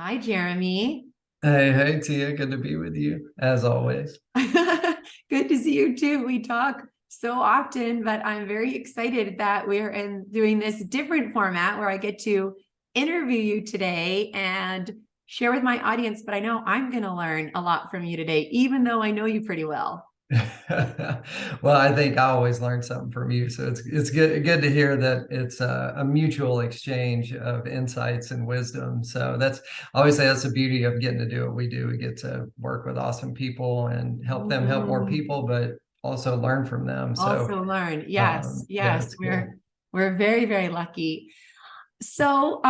Hi, Jeremy. Hey, Tia, good to be with you as always. Good to see you too. We talk so often, but I'm very excited that we're doing this different format where I get to interview you today and share with my audience. But I know I'm going to learn a lot from you today, even though I know you pretty well. Well, I think I always learn something from you, so it's good to hear that it's a mutual exchange of insights and wisdom. So I always say that's the beauty of getting to do what we do. We get to work with awesome people and help them help more Mhm. people, but also learn from them. So Also learn. Yes, yeah, yes, it's cool. we're very, very lucky. So,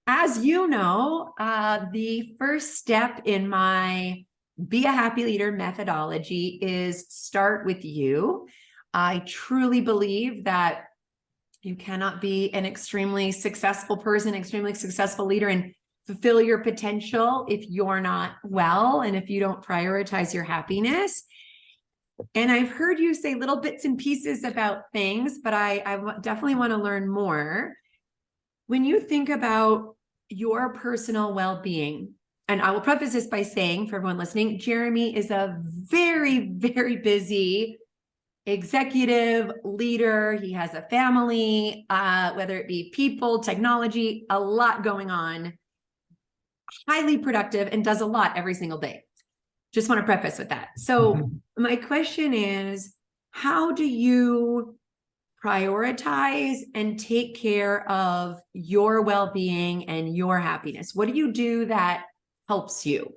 as you know, the first step in my Be a Happy Leader methodology is start with you. I truly believe that you cannot be an extremely successful person, extremely successful leader, and fulfill your potential if you're not well and if you don't prioritize your happiness. And I've heard you say little bits and pieces about things, but I definitely want to learn more. When you think about your personal well being, and I will preface this by saying for everyone listening, Jeremy is a very, very busy executive leader. He has a family, whether it be people, technology, a lot going on, highly productive, and does a lot every single day. Just want to preface with that. So, my question is, how do you prioritize and take care of your well-being and your happiness? What do you do that helps you?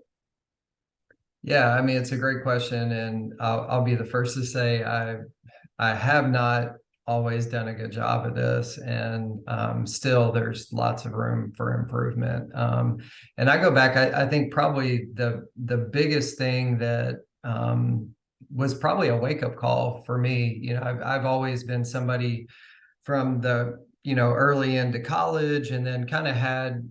Yeah, I mean, it's a great question, and I'll be the first to say I have not always done a good job of this, and still there's lots of room for improvement. And I go back, I think probably the biggest thing that was probably a wake up call for me. I've always been somebody from the early into college, and then kind of had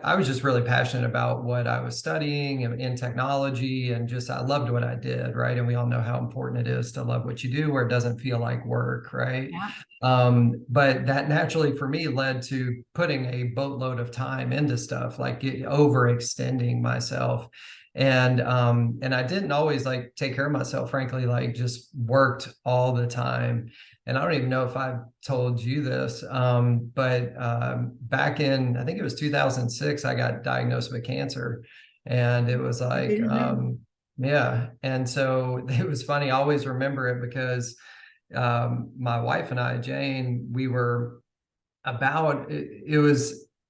I was just really passionate about what I was studying in technology, and just I loved what I did, right? And we all know how important it is to love what you do where it doesn't feel like work, right? Yeah. But that naturally for me led to putting a boatload of time into stuff, like overextending myself. And I didn't always like take care of myself, frankly, like just worked all the time. And I don't even know if I've told you this, but back in, I think it was 2006, I got diagnosed with cancer. And it was I like, didn't know. yeah. And so it was funny. I always remember it because my wife and I, Jane, we were about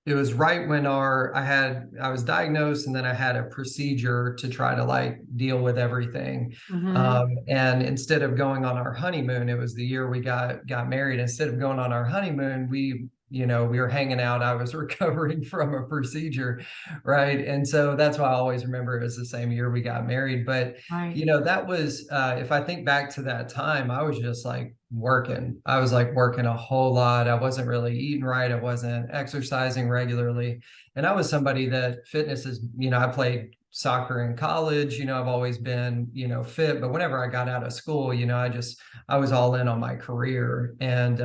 it was right when I was diagnosed, and then I had a procedure to try to like deal with everything. Mm-hmm. And instead of going on our honeymoon, it was the year we got married. Instead of going on our honeymoon, we were hanging out. I was recovering from a procedure, right? And so that's why I always remember it was the same year we got married. But Right. that was if I think back to that time, I was just like working. I was like working a whole lot. I wasn't really eating right. I wasn't exercising regularly. And I was somebody that fitness is, I played soccer in college. I've always been, fit. But whenever I got out of school, I was all in on my career, and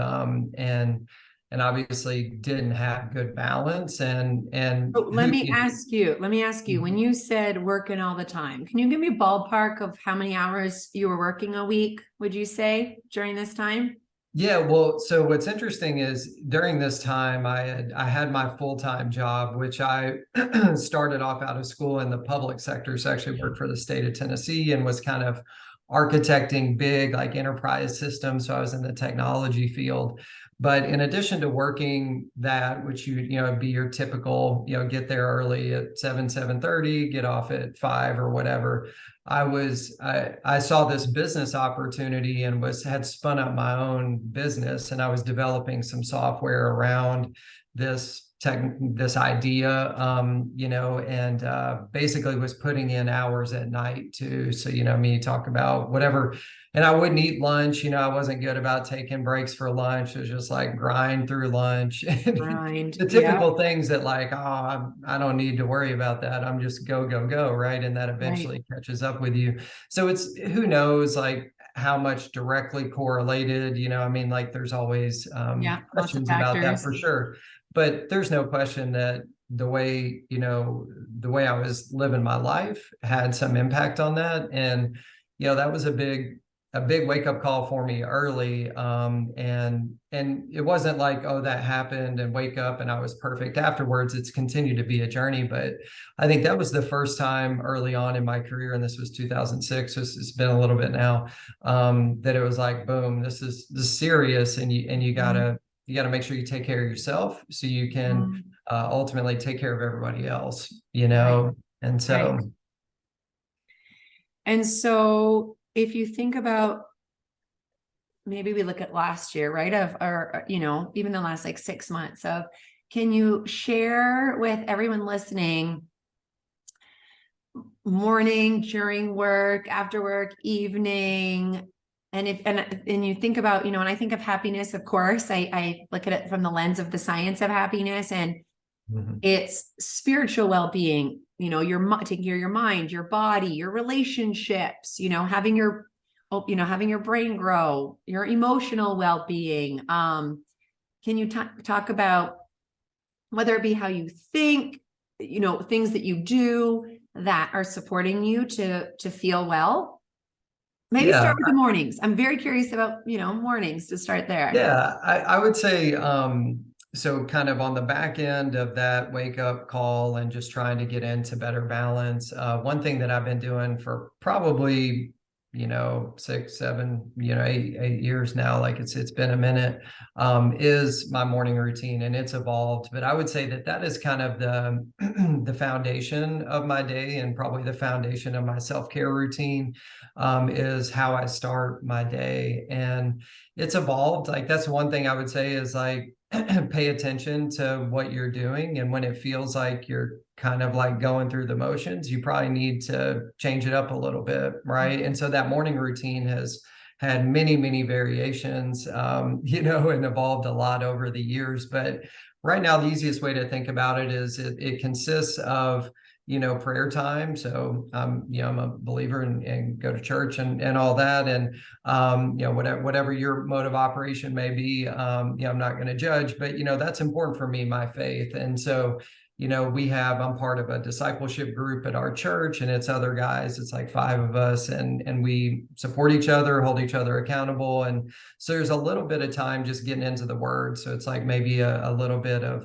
obviously didn't have good balance. And So who let me ask you, when you said working all the time, can you give me a ballpark of how many hours you were working a week, would you say, during this time? Yeah, well, so what's interesting is during this time I had my full-time job, which I started off out of school in the public sector. So I actually worked for the state of Tennessee and was kind of architecting big like enterprise systems. So I was in the technology field. But in addition to working that, which be your typical, get there early at 7:30, get off at 5 or whatever. I saw this business opportunity and had spun up my own business, and I was developing some software around this idea, and basically was putting in hours at night too. So me talk about whatever, and I wouldn't eat lunch. I wasn't good about taking breaks for lunch. It was just like grind through lunch. Grind. The Yeah. typical things that like, I don't need to worry about that. I'm just go, go, go, right? And that Right. eventually catches up with you. So it's who knows like how much directly correlated, I mean, like there's always Yeah. Lots of questions about that factors. for sure. But there's no question that the way, the way I was living my life had some impact on that. And, that was a big wake up call for me early. And it wasn't like, oh, that happened and wake up and I was perfect afterwards. It's continued to be a journey, but I think that was the first time early on in my career, and this was 2006. So it's been a little bit now, that it was like, boom, this is serious, and you gotta make sure you take care of yourself so you can Mhm. ultimately take care of everybody else, Right. and Right. so. And so if you think about, maybe we look at last year, right? Or, even the last like 6 months of, can you share with everyone listening, morning, during work, after work, evening? And you think about, when I think of happiness, of course, I look at it from the lens of the science of happiness, and Mhm. it's spiritual well-being, taking care of your mind, your body, your relationships, having your brain grow, your emotional well-being. Can you talk about whether it be how you think, things that you do that are supporting you to feel well? Maybe Yeah, start with the mornings. I'm very curious about, mornings, to start there. yeah, I would say, so kind of on the back end of that wake up call and just trying to get into better balance. One thing that I've been doing for probably, 6, 7, 8 years now, like it's been a minute, is my morning routine, and it's evolved. But I would say that is kind of the the foundation of my day, and probably the foundation of my self-care routine, is how I start my day. And it's evolved. Like, that's one thing I would say is, like, pay attention to what you're doing. And when it feels like you're kind of like going through the motions, you probably need to change it up a little bit. Right. And so that morning routine has had many, many variations, and evolved a lot over the years. But right now, the easiest way to think about it is it consists of, prayer time. So, I'm a believer and go to church and all that. And, whatever your mode of operation may be, I'm not going to judge, but, that's important for me, my faith. And so, I'm part of a discipleship group at our church, and it's other guys. It's like 5 of us, and we support each other, hold each other accountable. And so there's a little bit of time just getting into the word. So it's like maybe a little bit of,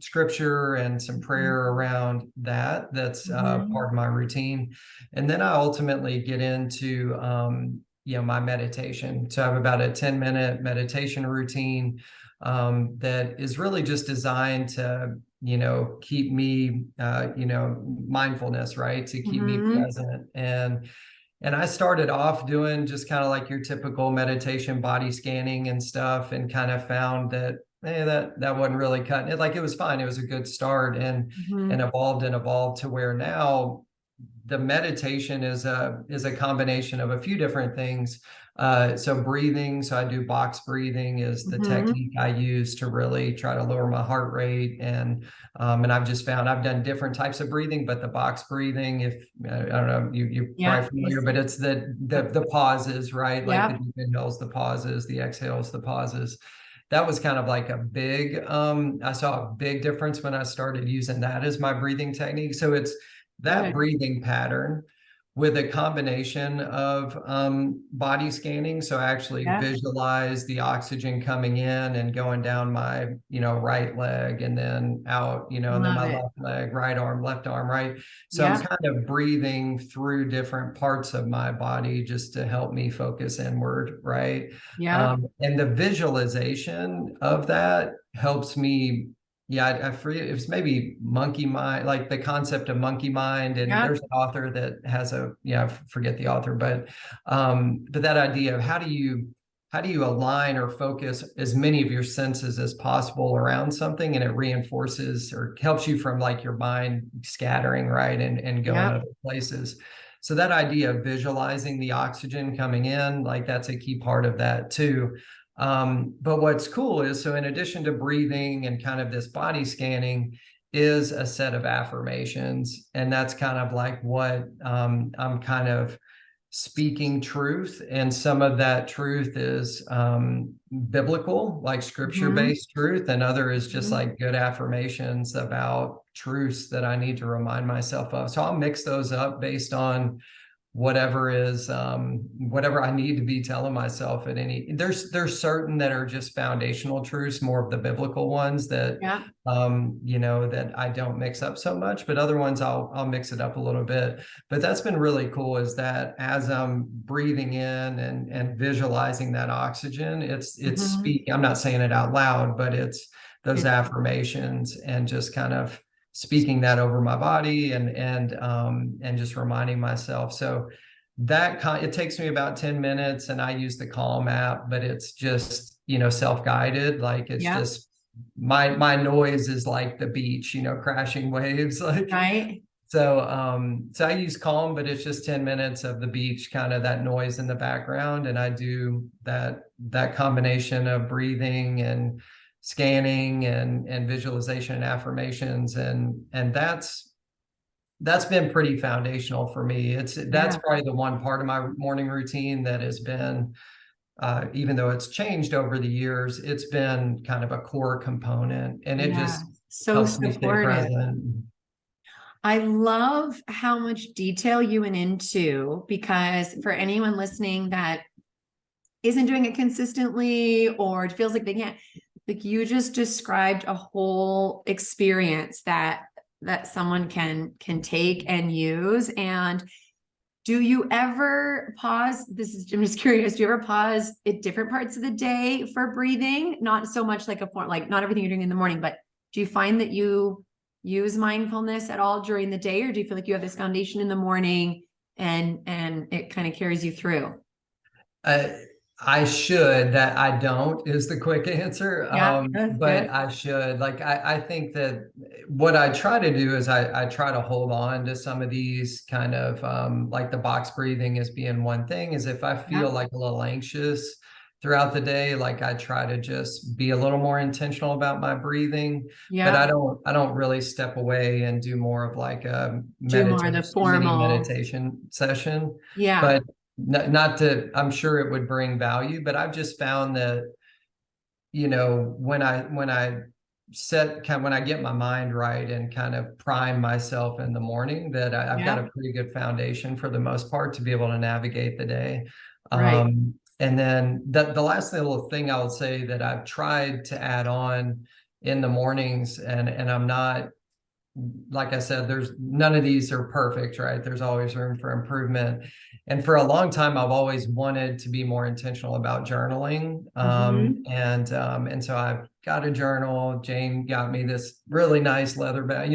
scripture and some prayer around that. That's part of my routine. And then I ultimately get into, my meditation. So I have about a 10-minute meditation routine, that is really just designed to, keep me, mindfulness, right? To keep me Mhm. present. And I started off doing just kind of like your typical meditation, body scanning and stuff, and kind of found that, that wasn't really cutting it. Like, it was fine. It was a good start, and Mhm. evolved to where now the meditation is a combination of a few different things. So breathing, so I do box breathing is the Mhm. technique I use to really try to lower my heart rate. And I've just found I've done different types of breathing, but the box breathing, if I don't know, you're Yeah. probably familiar, Yes. but it's the Yep. the pauses, right? Like the Yep. deep inhales, the pauses, the exhales, the pauses. That was kind of like a big, I saw a big difference when I started using that as my breathing technique. So it's that Good. breathing pattern with a combination of, body scanning. So I actually Yep. visualize the oxygen coming in and going down my, right leg, and then out, and then Love my it. left leg, right arm, left arm, right. So I'm Yep. kind of breathing through different parts of my body just to help me focus inward, right. Yep. And the visualization of that helps me. Yeah, I forget, it was maybe monkey mind, like the concept of monkey mind. And Yep. there's an author that has I forget the author, but that idea of how do you align or focus as many of your senses as possible around something, and it reinforces or helps you from, like, your mind scattering, right, and going Yep. other places. So that idea of visualizing the oxygen coming in, like, that's a key part of that too. But what's cool is, so in addition to breathing and kind of this body scanning, is a set of affirmations. And that's kind of like what, I'm kind of speaking truth. And some of that truth is, biblical, like Mhm. scripture-based truth, and other is just Mhm. like good affirmations about truths that I need to remind myself of. So I'll mix those up based on whatever I need to be telling myself at any. There's certain that are just foundational truths, more of the biblical ones that Yeah. that I don't mix up so much, but other ones I'll mix it up a little bit. But that's been really cool, is that as I'm breathing in and visualizing that oxygen, it's Mhm. speaking. I'm not saying it out loud, but it's those It's affirmations and just kind of speaking that over my body and just reminding myself. So it takes me about 10 minutes, and I use the Calm app, but it's just, self-guided. Like, it's yeah, just my noise is like the beach, crashing waves. Like, right. so I use Calm, but it's just 10 minutes of the beach, kind of that noise in the background. And I do that combination of breathing and scanning and visualization and affirmations. And that's been pretty foundational for me. That's Yeah. probably the one part of my morning routine that has been, even though it's changed over the years, it's been kind of a core component, and it Yeah. just So helps me stay supportive. present. I love how much detail you went into, because for anyone listening that isn't doing it consistently or feels like they can't, like, you just described a whole experience that someone can take and use. And do you ever pause? I'm just curious. Do you ever pause at different parts of the day for breathing? Not so much like a point, like not everything you're doing in the morning, but do you find that you use mindfulness at all during the day, or do you feel like you have this foundation in the morning and it kind of carries you through? Uh, I should, that I don't is the quick answer. Yeah, that's But good. I should. Like, I think that what I try to do is I try to hold on to some of these kind of, like the box breathing as being one thing, is if I Yeah, feel like a little anxious throughout the day, like I try to just be a little more intentional about my breathing. But yeah. I don't really step away and do more of like a Do more of the meditation, mini formal. meditation session. Yeah, But not to, I'm sure it would bring value, but I've just found that, when I when I get my mind right and kind of prime myself in the morning, that I've got yeah, a pretty good foundation for the most part to be able to navigate the day. right. And then the last little thing I would say that I've tried to add on in the mornings, and I'm not, like I said, there's none of these are perfect, right? There's always room for improvement. And for a long time, I've always wanted to be more intentional about journaling. Mhm. And so I've got a journal. Jane got me this really nice leather bag,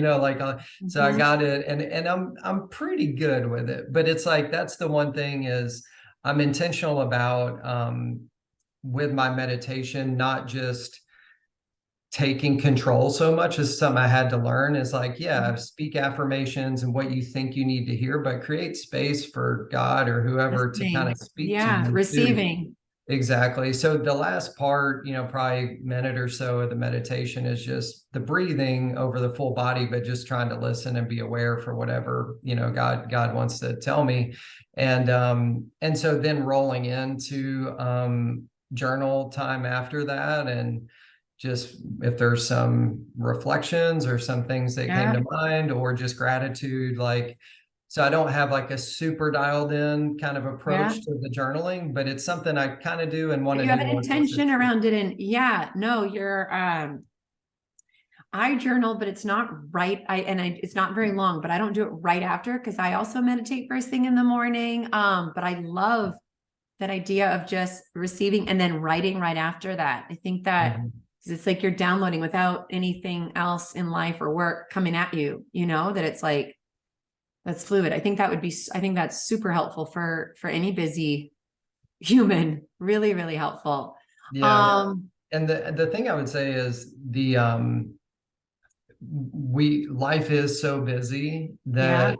so I Mhm. got it, and I'm pretty good with it. But it's like, that's the one thing, is I'm intentional about, with my meditation, not just taking control so much. Is something I had to learn, is like, yeah, speak affirmations and what you think you need to hear, but create space for God or whoever to kind Listening. of speak to Yeah, you too. receiving. Exactly. So the last part, probably minute or so of the meditation, is just the breathing over the full body, but just trying to listen and be aware for whatever, God wants to tell me. And so then rolling into, journal time after that, and just if there's some reflections or some things that came Yeah. to mind, or just gratitude, like, so I don't have like a super dialed in kind of Yeah. approach to the journaling, but it's something I kind of do and want But to you have do an more intention consistently. around it. And yeah, no, I journal, but it's not right. It's not very long, but I don't do it right after, because I also meditate first thing in the morning. But I love that idea of just receiving and then writing right after that. I think that, Mhm. 'cause it's like you're downloading without anything else in life or work coming at you, that it's like, that's fluid. I think that's super helpful for any busy human. Really, really helpful. Yeah. Um, And the thing I would say is, life is so busy yeah, that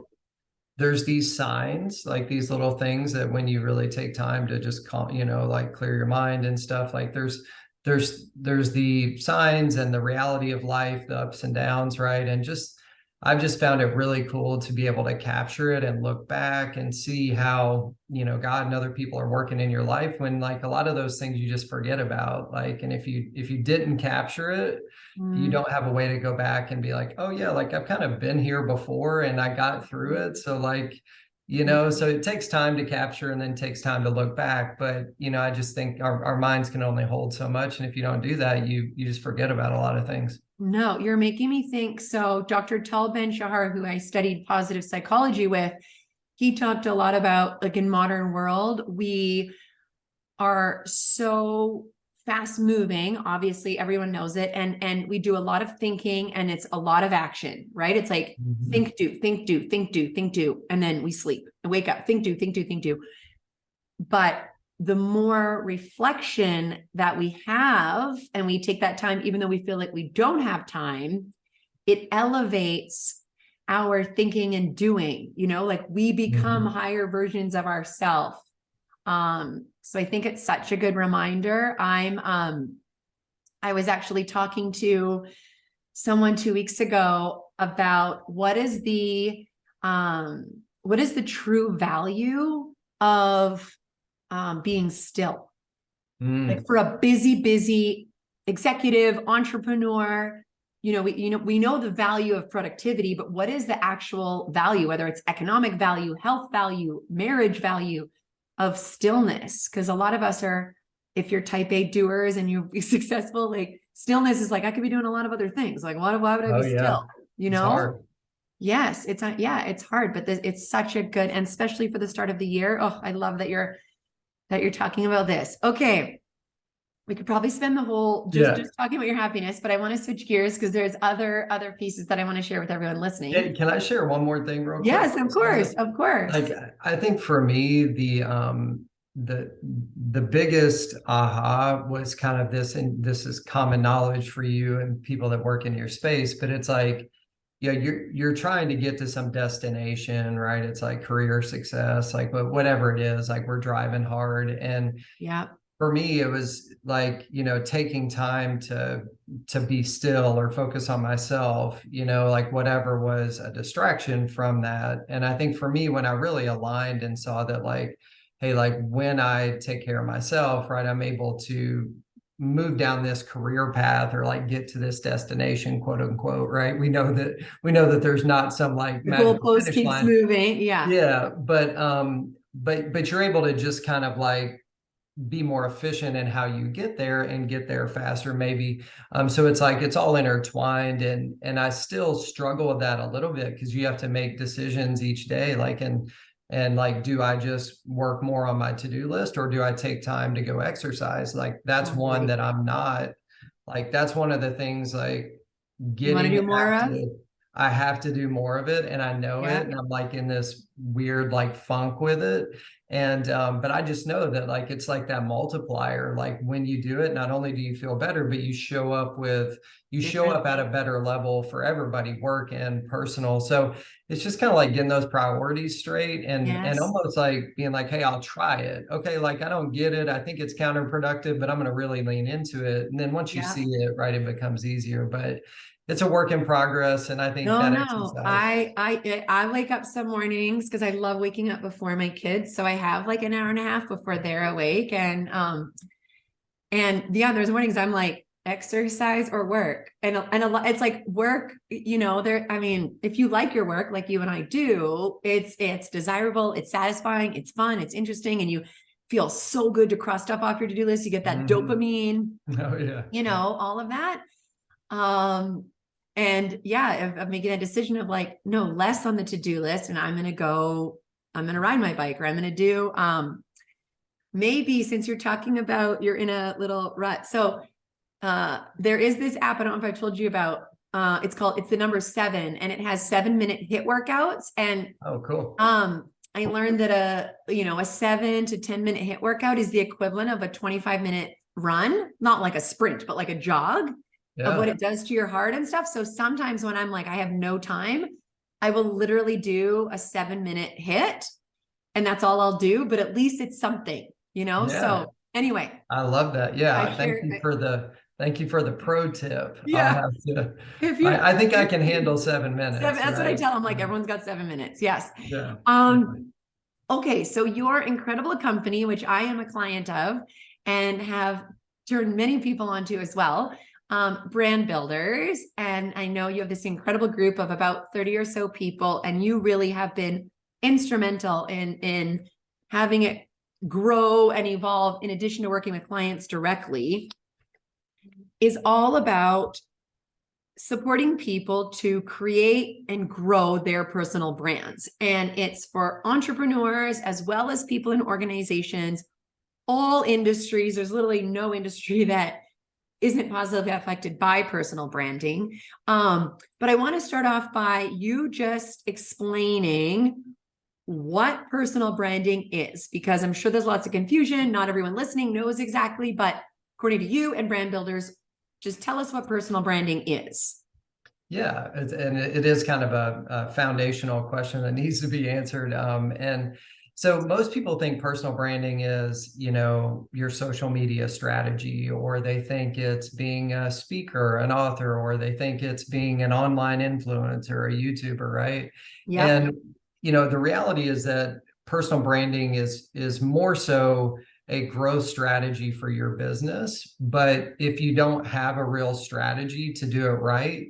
there's these signs, like these little things, that when you really take time to just like clear your mind and stuff, like there's the signs and the reality of life, the ups and downs, right? And just, I've just found it really cool to be able to capture it and look back and see how, God and other people are working in your life, when like a lot of those things you just forget about. Like, and if you didn't capture it, you Mm. don't have a way to go back and be like, oh yeah, like I've kind of been here before and I got through it. So like, so it takes time to capture and then takes time to look back. But, I just think our minds can only hold so much. And if you don't do that, you just forget about a lot of things. No, you're making me think. So Dr. Ben-Shahar, who I studied positive psychology with, he talked a lot about, like, in modern world, we are so fast moving. Obviously, everyone knows it. And we do a lot of thinking and it's a lot of action, right? It's like Mhm. think, do, think, do, think, do, think, do. And then we sleep and wake up, think, do, think, do, think, do. But the more reflection that we have, and we take that time, even though we feel like we don't have time, it elevates our thinking and doing, like we become Mhm. higher versions of ourselves. So I think it's such a good reminder. I was actually talking to someone 2 weeks ago about what is the true value of being still. Like Mm. for a busy executive entrepreneur, we know the value of productivity, but what is the actual value, whether it's economic value, health value, marriage value of stillness? Because a lot of us are, if you're type A doers and you'll be successful, like stillness is like, I could be doing a lot of other things. Like, why would I Oh be yeah. still? You It's know? hard. Yes, it's hard, but it's such a good, and especially for the start of the year. Oh, I love that you're talking about this. Okay. We could probably spend the whole Yeah. just talking about your happiness, but I want to switch gears because there's other pieces that I want to share with everyone listening. Can I share one more thing real quick Yes, for of a course, second? of course. Like, I think for me, the the biggest aha was kind of this, and this is common knowledge for you and people that work in your space, but it's like, yeah, you're trying to get to some destination, right? It's like career success, like, but whatever it is, like we're driving hard. And Yeah. for me, it was like, taking time to be still or focus on myself, like whatever was a distraction from that. And I think for me, when I really aligned and saw that, like, hey, like when I take care of myself, right, I'm able to move down this career path or like get to this destination, quote unquote, right? We know that there's not some like The magical goalpost finish keeps line. moving. Yeah. Yeah, but you're able to just kind of like be more efficient in how you get there and get there faster maybe. So it's like it's all intertwined, and I still struggle with that a little bit because you have to make decisions each day, like, and like, do I just work more on my to-do list or do I take time to go exercise? Like that's one Totally. that I'm not, like that's one of the things, like You want to getting do more of? I have to do more of it and I know it, Yeah. and I'm like in this weird like funk with it. And but I just know that like it's like that multiplier, like when you do it, not only do you feel better, but you show up at Differently. a better level for everybody, work and personal. So it's just kind of like getting those priorities straight, and Yes. almost like being like, hey, I'll try it. Okay, like I don't get it, I think it's counterproductive, but I'm going to really lean into it. And then once you Yeah. see it, right, it becomes easier. But it's a work in progress, and I think No, that no. exercise. I wake up some mornings because I love waking up before my kids. So I have like an hour and a half before they're awake. And yeah, there's mornings I'm like exercise or work. And a lot, it's like work, there, I mean, if you like your work like you and I do, it's desirable, it's satisfying, it's fun, it's interesting, and you feel so good to cross stuff off your to-do list. You get that Mhm. dopamine, Oh yeah. all of that. Um, and yeah, of making a decision of like, no, less on the to-do list, and I'm gonna ride my bike, or I'm gonna do maybe, since you're talking about you're in a little rut. So there is this app, I don't know if I told you about. It's the number 7, and it has 7-minute hit workouts. And Oh, cool. I learned that a 7 to 10 minute hit workout is the equivalent of a 25-minute run, not like a sprint, but like a jog, of what Yeah. it does to your heart and stuff. So sometimes when I'm like, I have no time, I will literally do a 7-minute hit, and that's all I'll do, but at least it's something. Yeah. So anyway, I love that. I Yeah. Thank share. you for Thank you for the pro tip. I'll Yeah. have to, If you, I think I can handle 7 minutes, that's what I right? tell them. Like everyone's got 7 minutes. Yes. Yeah. Okay. So your incredible company, which I am a client of and have turned many people onto as well, brand builders. And I know you have this incredible group of about 30 or so people, and you really have been instrumental in having it grow and evolve in addition to working with clients directly, is all about supporting people to create and grow their personal brands. And it's for entrepreneurs as well as people in organizations, all industries. There's literally no industry that isn't positively affected by personal branding. But I want to start off by you just explaining what personal branding is, because I'm sure there's lots of confusion. Not everyone listening knows exactly, but according to you and brand builders, just tell us what personal branding is. Yeah, and it is kind of a foundational question that needs to be answered. And so most people think personal branding is, your social media strategy, or they think it's being a speaker, an author, or they think it's being an online influencer, a YouTuber, right? Yeah. And, the reality is that personal branding is more so a growth strategy for your business. But if you don't have a real strategy to do it right,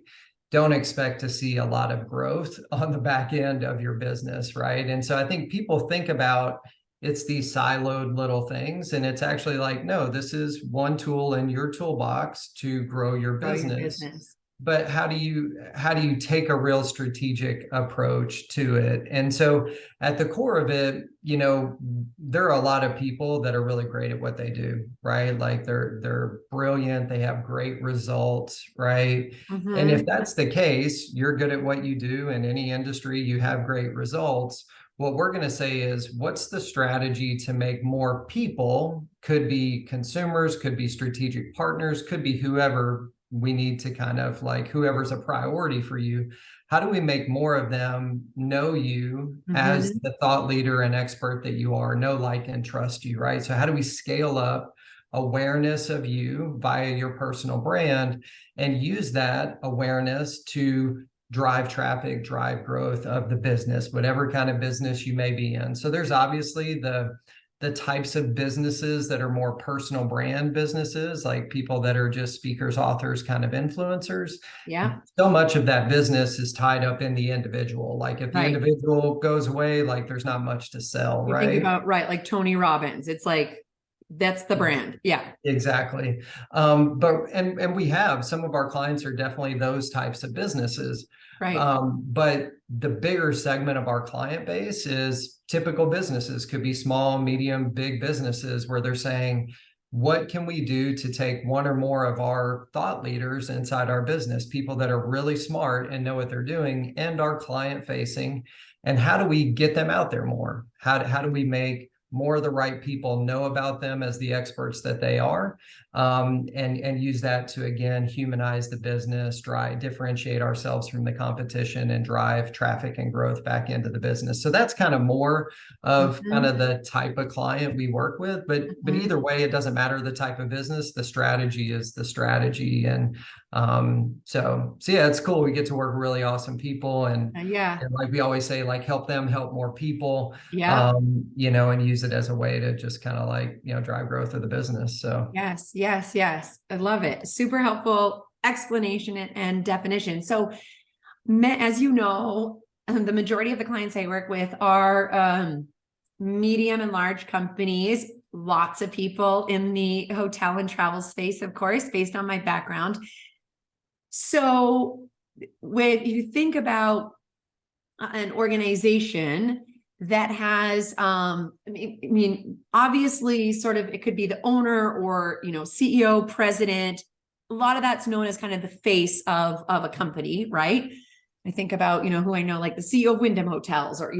don't expect to see a lot of growth on the back end of your business, right? And so I think people think about it's these siloed little things, and it's actually like, no, this is one tool in your toolbox to grow your Grow your business. business. But how do you take a real strategic approach to it? And so at the core of it, there are a lot of people that are really great at what they do, right? Like they're brilliant, they have great results, right? And if that's the case, you're good at what you do in any industry, you have great results. What we're going to say is, what's the strategy to make more people, could be consumers, could be strategic partners, could be whoever we need to kind of like, whoever's a priority for you. How do we make more of them know you as the thought leader and expert that you are, know, like, and trust you, right? So how do we scale up awareness of you via your personal brand and use that awareness to drive traffic, drive growth of the business, whatever kind of business you may be in? So there's obviously the types of businesses that are more personal brand businesses, like people that are just speakers, authors, kind of influencers. Yeah. So much of that business is tied up in the individual. Like if the Right. individual goes away, like there's not much to sell, You think right? about, right, like Tony Robbins. It's like, that's the brand. Yeah. Exactly. But we have some of our clients are definitely those types of businesses. Right. But the bigger segment of our client base is typical businesses, could be small, medium, big businesses, where they're saying, what can we do to take one or more of our thought leaders inside our business, people that are really smart and know what they're doing and are client facing, and how do we get them out there more? How do we make more of the right people know about them as the experts that they are, and use that to, again, humanize the business, differentiate ourselves from the competition, and drive traffic and growth back into the business. So that's kind of more of kind of the type of client we work with. But either way, it doesn't matter the type of business. The strategy is the strategy. And so yeah, it's cool. We get to work with really awesome people, and like we always say, like, help them help more people. Yeah. And use it as a way to just kind of like, drive growth of the business. So Yes. I love it. Super helpful explanation and definition. So, as you know, the majority of the clients I work with are medium and large companies, lots of people in the hotel and travel space, of course, based on my background. So when you think about an organization that has, I mean, obviously sort of, it could be the owner or, CEO, president, a lot of that's known as kind of the face of a company, right? I think about, who I know, like the CEO of Wyndham Hotels, or,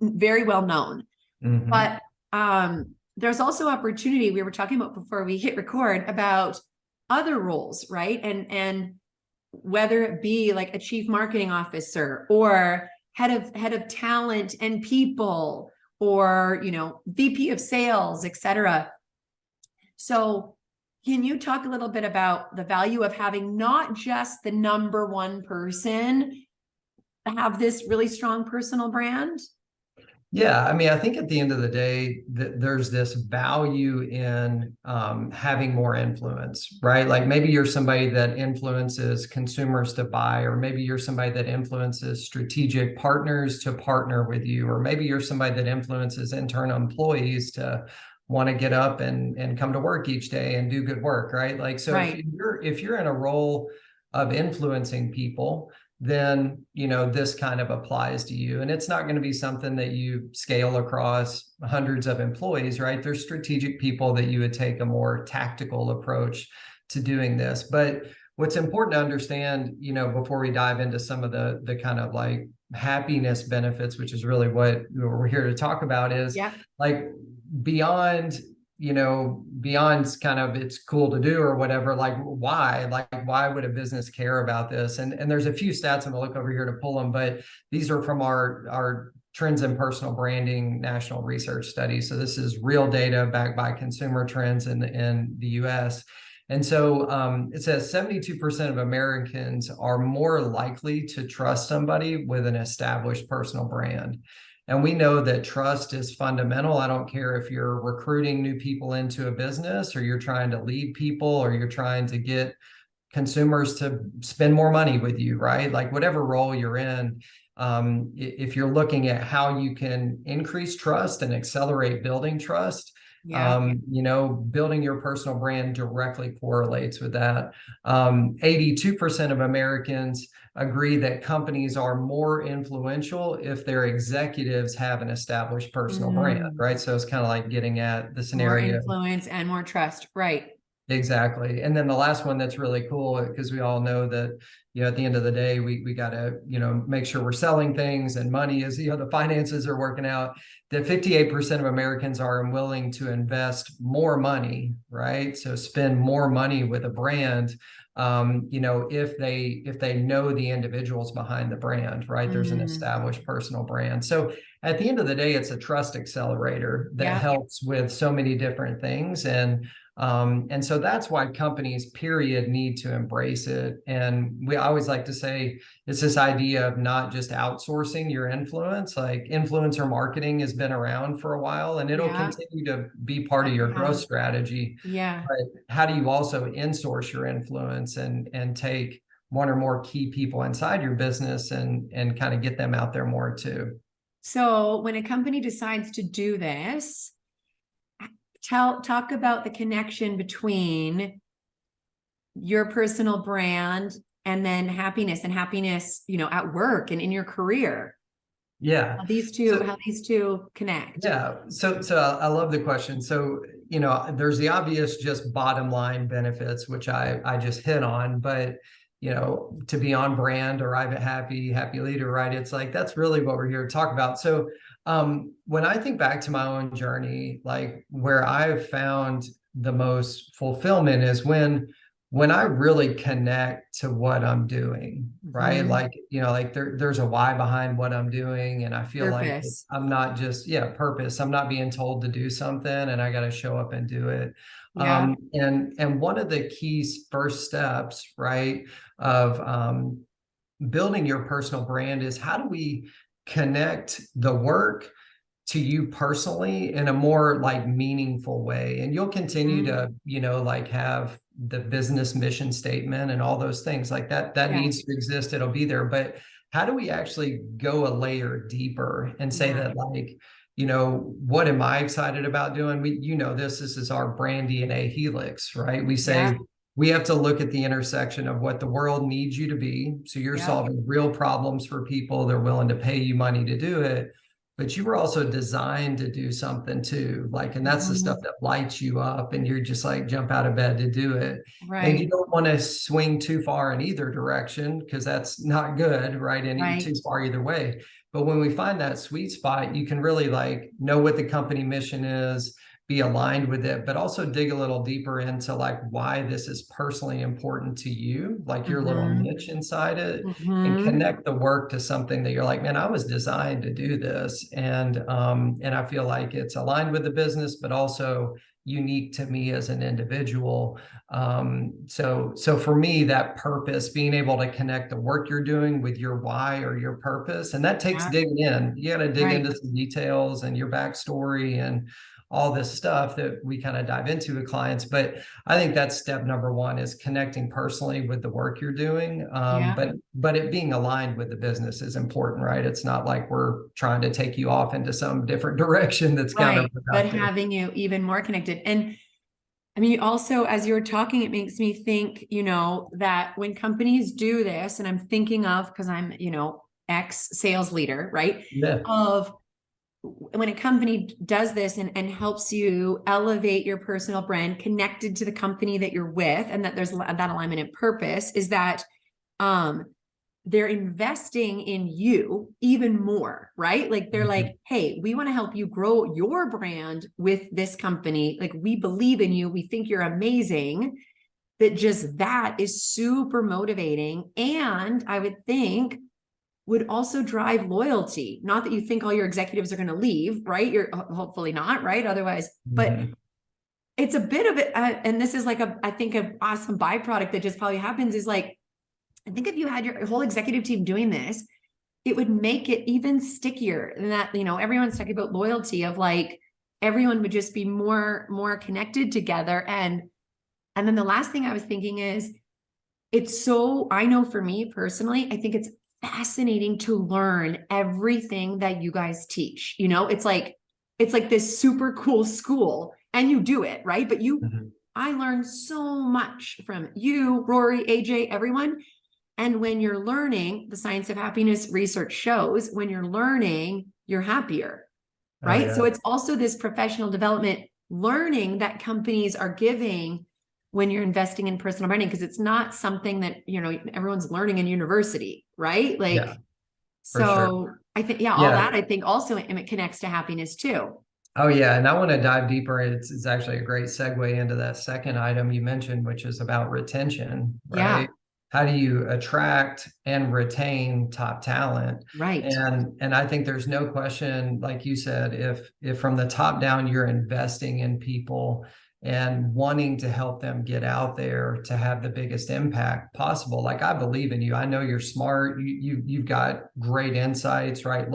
very well known. But there's also opportunity. We were talking about before we hit record about other roles, right? And whether it be like a chief marketing officer or head of talent and people, or VP of sales, etc. So Can you talk a little bit about the value of having not just the number one person have this really strong personal brand? Yeah, I mean, I think at the end of the day, there's this value in having more influence, right? Like maybe you're somebody that influences consumers to buy, or maybe you're somebody that influences strategic partners to partner with you, or maybe you're somebody that influences internal employees to want to get up and come to work each day and do good work, right? Like, so Right. if you're in a role of influencing people, then this kind of applies to you. And it's not going to be something that you scale across hundreds of employees, right? There's strategic people that you would take a more tactical approach to doing this. But what's important to understand, before we dive into some of the kind of like happiness benefits, which is really what we're here to talk about, is Yeah. like beyond beyond kind of it's cool to do or whatever, like why would a business care about this? And there's a few stats I'm gonna look over here to pull them, but these are from our trends in personal branding national research study. So this is real data backed by consumer trends in the US. And so it says 72% of Americans are more likely to trust somebody with an established personal brand. And we know that trust is fundamental. I don't care if you're recruiting new people into a business, or you're trying to lead people, or you're trying to get consumers to spend more money with you, right? Like whatever role you're in, if you're looking at how you can increase trust and accelerate building trust, Yeah. building your personal brand directly correlates with that. 82% of Americans agree that companies are more influential if their executives have an established personal brand, Mm. right? So it's kind of like getting at the More scenario. influence and more trust. Right. Exactly. And then the last one that's really cool, because we all know that, at the end of the day, we got to, make sure we're selling things and money is, the finances are working out, that 58% of Americans are willing to invest more money, right? So spend more money with a brand, if they know the individuals behind the brand, right? There's an Mm. established personal brand. So at the end of the day, it's a trust accelerator that Yeah. helps with so many different things. And so that's why companies, period, need to embrace it. And we always like to say it's this idea of not just outsourcing your influence. Like influencer marketing has been around for a while, and it'll Yeah. continue to be part of your growth Yeah. strategy. Yeah. But how do you also insource your influence and take one or more key people inside your business and kind of get them out there more too? So when a company decides to do this, talk about the connection between your personal brand and then happiness at work and in your career. Yeah. How these two connect. Yeah. So I love the question. So, there's the obvious just bottom line benefits, which I just hit on, but to be on brand, arrive at happy leader, right? It's like, that's really what we're here to talk about. So, when I think back to my own journey, like where I've found the most fulfillment is when I really connect to what I'm doing, right? Mhm. Like, like there's a why behind what I'm doing. And I feel like Purpose. I'm not just, purpose. I'm not being told to do something and I got to show up and do it. Yeah. And one of the key first steps, right, of building your personal brand is how do we connect the work to you personally in a more like meaningful way. And you'll continue Mhm. to, like have the business mission statement and all those things like that Yeah. needs to exist. It'll be there. But how do we actually go a layer deeper and say Yeah. that like, what am I excited about doing? This is our brand DNA helix, right? We Yeah. say we have to look at the intersection of what the world needs you to be. So you're Yeah. solving real problems for people. They're willing to pay you money to do it, but you were also designed to do something too. Like, and that's the stuff Mhm. that lights you up and you're just like jump out of bed to do it. And you Right. don't want to swing too far in either direction because that's not good, right? And too Right. far either way. But when we find that sweet spot, you can really like know what the company mission is, be aligned with it, but also dig a little deeper into like why this is personally important to you, like your little Mm-hmm. niche inside it, and Mm-hmm. connect the work to something that you're like, man, I was designed to do this. And I feel like it's aligned with the business, but also unique to me as an individual. So for me, that purpose, being able to connect the work you're doing with your why or your purpose, and that takes Yeah. digging in. You got to dig Right. into some details and your backstory and all this stuff that we kind of dive into with clients. But I think that's step number one, is connecting personally with the work you're doing. Yeah. But it being aligned with the business is important, right? It's not like we're trying to take you off into some different direction that's Right. But counterproductive. having you even more connected. And I mean, also, as you're talking, it makes me think, that when companies do this, and I'm thinking of, because I'm, ex sales leader, right? Yeah. Of when a company does this and helps you elevate your personal brand connected to the company that you're with, and that there's that alignment and purpose, is that um they're investing in you even more, right? Like they're Mhm. like, hey, we want to help you grow your brand with this company. Like we believe in you. We think you're amazing. That just that is super motivating. And I would think would also drive loyalty. Not that you think all your executives are going to leave, right? You're hopefully not, right? Otherwise, but Mhm. it's a bit of it. And this is like I think an awesome byproduct that just probably happens is like, I think if you had your whole executive team doing this, it would make it even stickier. And that, everyone's talking about loyalty of like, everyone would just be more connected together. And then the last thing I was thinking is, it's so, I know for me personally, I think it's fascinating to learn everything that you guys teach. It's like this super cool school and you do it, right? But Mhm. I learned so much from you, Rory, AJ, everyone. And when you're learning, the science of happiness research shows when you're learning, you're happier, Oh right? yeah. So it's also this professional development learning that companies are giving when you're investing in personal branding, because it's not something that, everyone's learning in university, right? Yeah, Like, for sure. so I think, yeah, all Yeah. that I think also it connects to happiness too. Oh yeah. And I want to dive deeper. It's actually a great segue into that second item you mentioned, which is about retention, Yeah, right? How do you attract and retain top talent? right. And I think there's no question, like you said, if from the top down you're investing in people and wanting to help them get out there to have the biggest impact possible. Like I believe in you. I know you're smart. You've got great insights, right?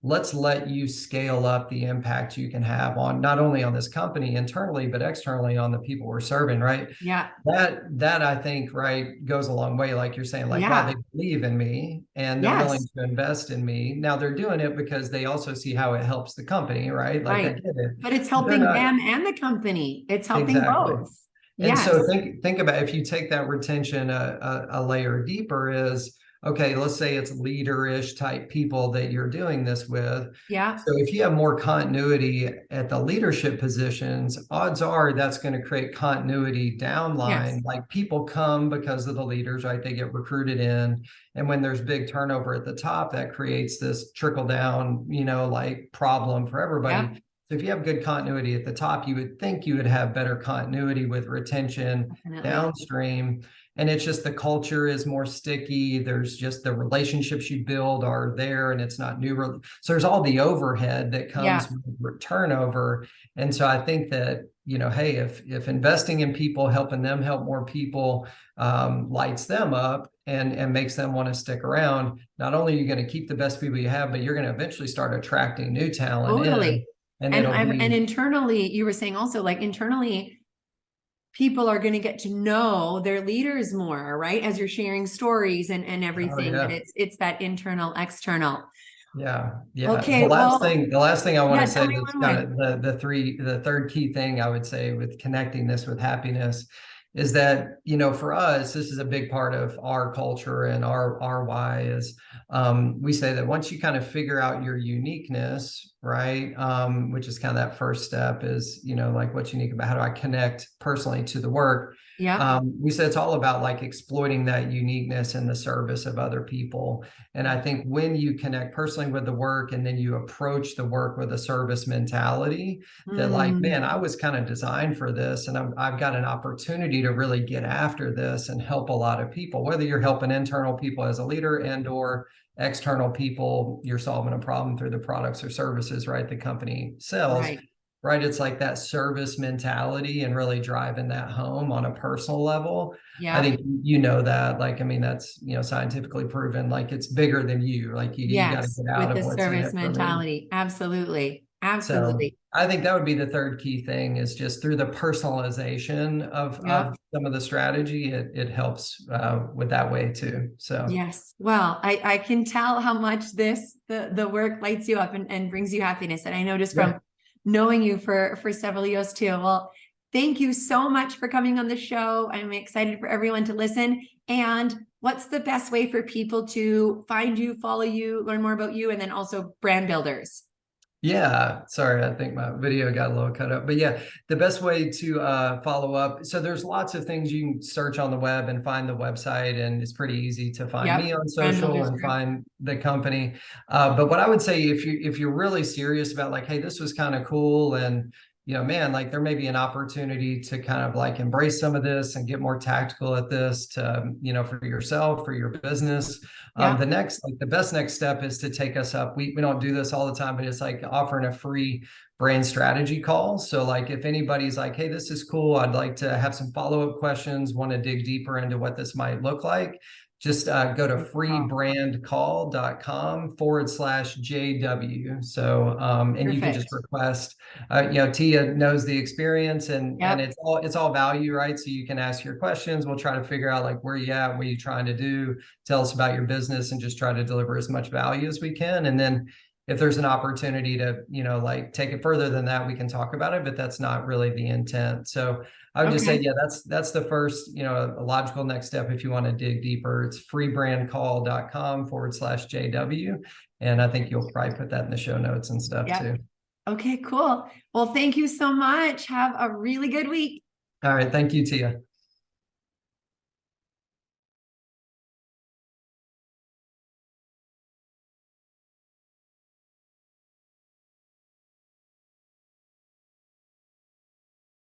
Let's let you scale up the impact you can have on not only on this company internally, but externally on the people we're serving, right? Yeah, That I think, right, goes a long way. Like you're saying, like, wow, they yeah, believe in me and they're willing yes, to invest in me. Now they're doing it because they also see how it helps the company, right? Like I right. get it. But it's But they're helping not them and the company. It's helping exactly. both. And so Yes. think about if you take that retention a layer deeper is okay, let's say it's leader-ish type people that you're doing this with. Yeah. So if you have more continuity at the leadership positions, odds are that's going to create continuity downline. Yes. Like people come because of the leaders, right? They get recruited in. And when there's big turnover at the top, that creates this trickle down, like problem for Yeah. everybody. So if you have good continuity at the top, you would think you would have better continuity with retention Definitely. downstream. And it's just the culture is more sticky. There's just the relationships you build are there and it's not new. So there's all the overhead that comes Yeah. with turnover. And so I think that, hey, if investing in people, helping them help more people, lights them up and makes them want to stick around, not only are you going to keep the best people you have, but you're going to eventually start attracting new talent in. Totally. And And it'll I and be, internally, you were saying also like internally, people are going to get to know their leaders more, right? As you're sharing stories and oh everything. But yeah. it's that internal, external. Yeah, yeah. Okay, well, The last thing I want yeah, to tell say me that's one kind more. of the third key thing I would say with connecting this with happiness is that, for us, this is a big part of our culture and our why is we say that once you kind of figure out your uniqueness, right? Which is kind of that first step is, like what's unique about how do I connect personally to the work? Yep. We said it's all about like exploiting that uniqueness in the service of other people. And I think when you connect personally with the work and then you approach the work with a service mentality, that like, man, I was kind of designed for this, and I've got an opportunity to really get after this and help a lot of people, whether you're helping internal people as a leader and or external people, you're solving a problem through the products or services, right, the company sells. Right. Right, it's like that service mentality and really driving that home on a personal level. I Yep. think you know that, like, I mean, that's, scientifically proven, like it's bigger than you, like you got to Yes. get out With of the what's in service it for me. mentality. Absolutely. So Absolutely. I think that would be the third key thing, is just through the personalization Yep. of some of the strategy, it helps with that way too. So Yes. Well, I can tell how much the work lights you up and brings you happiness. And I know just yeah. from knowing you for several years too. Well, thank you so much for coming on the show. I'm excited for everyone to listen. And what's the best way for people to find you, follow you, learn more about you, and then also brand builders? Yeah, sorry, I think my video got a little cut up. But yeah, the best way to follow up. So there's lots of things you can search on the web and find the website, and it's pretty easy to find me Yep. on Brand social builders and group. find the company. But what I would say, if you're really serious about like, hey, this was kind of cool, and man, like there may be an opportunity to kind of like embrace some of this and get more tactical at this to, for yourself, for your business. Yep. The best next step is to take us up. We don't do this all the time, but it's like offering a free brand strategy call. So like if anybody's like, hey, this is cool, I'd like to have some follow-up questions, want to dig deeper into what this might look like, just go to freebrandcall.com/JW. So, and you can just Perfect. request, Tia knows the experience, and Yep. it's all value, right? So you can ask your questions. We'll try to figure out like where you at, what you trying to do, tell us about your business, and just try to deliver as much value as we can. And then if there's an opportunity to, like take it further than that, we can talk about it, but that's not really the intent. So I would just say, Okay. yeah, that's the first, a logical next step. If you want to dig deeper, it's freebrandcall.com/JW. And I think you'll probably put that in the show notes and stuff Yep. too. Okay, cool. Well, thank you so much. Have a really good week. All right. Thank you, Tia.